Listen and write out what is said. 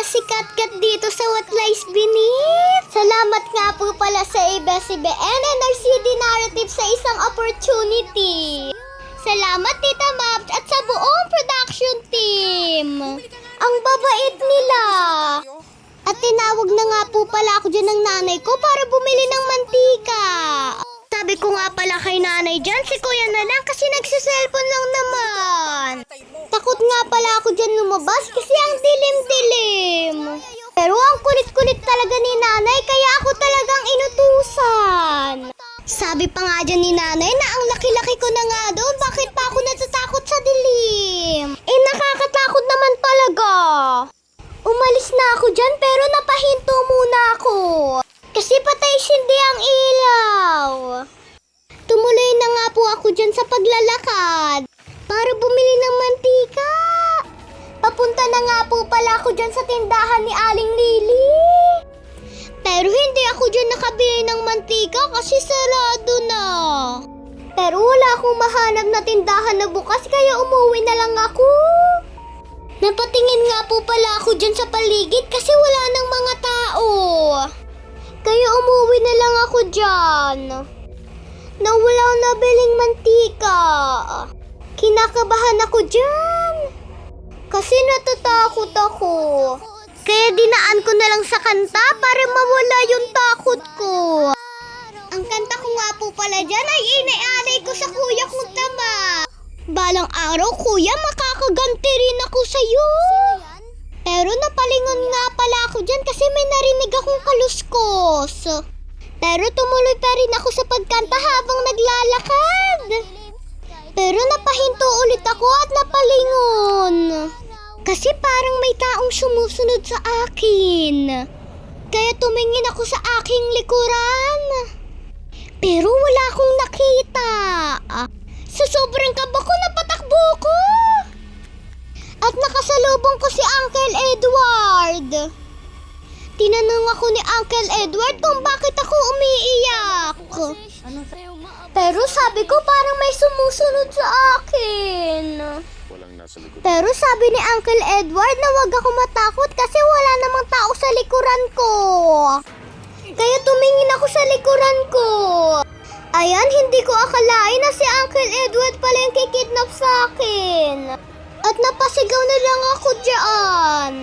pala si Katkat dito sa What Lies Beneath. Salamat nga po pala sa ABS-CBN and RCD Narrative sa isang opportunity. Salamat Tita Mabs at sa buong production team. Ang babait nila. At tinawag na nga po pala ako dyan ng nanay ko para bumili ng mantika. Sabi ko nga pala kay nanay dyan, si kuya na lang kasi nagsiselfon lang naman. Takot nga pala ako dyan lumabas kasi ang dilim-dilim. Pero ang kulit-kulit talaga ni nanay kaya ako talagang inutusan. Sabi pa nga dyan ni nanay na ang laki-laki ko na nga doon, bakit pa ako natatakot sa dilim? Eh nakakatakot naman talaga. Umalis na ako dyan pero napahinto muna ako. Kasi patay sindi ang ilaw. Tumuloy na nga po ako dyan sa paglalakad para bumili ng mantika. Papunta na nga po pala ako dyan sa tindahan ni Aling Lily. Pero hindi ako dyan nakabili ng mantika kasi sarado na. Pero wala akong mahanap na tindahan na bukas kaya umuwi na lang ako. Napatingin nga po pala ako dyan sa paligid kasi wala nang mga tao. Kaya umuwi na lang ako dyan. Na walang nabiling mantika. Kinakabahan ako dyan. Kasi natatakot ako. Kaya dinaan ko na lang sa kanta para mawala yung takot ko. Ang kanta ko nga po pala dyan ay inaalay ko sa kuya kong tama. Balang araw kuya makakaganti rin ako sa'yo. Pero napalingon nga pala ako dyan kasi may narinig akong kaluskos. Pero tumuloy pa rin ako sa pagkanta habang naglalakad. Pero napahinto ulit ako at napalingon. Kasi parang may taong sumusunod sa akin. Kaya tumingin ako sa aking likuran. Pero wala akong nakita. Sa sobrang kaba ko napatakbo ko. At nakasalubong ko si Uncle Edward. Tinanong ako ni Uncle Edward kung bakit ako umiiyak. Pero sabi ko parang may sumusunod sa akin. Pero sabi ni Uncle Edward na wag ako matakot kasi wala namang tao sa likuran ko. Kaya tumingin ako sa likuran ko. Ayan, hindi ko akalain na si Uncle Edward pala yung kikidnap sa akin. At napasigaw na lang ako dyan.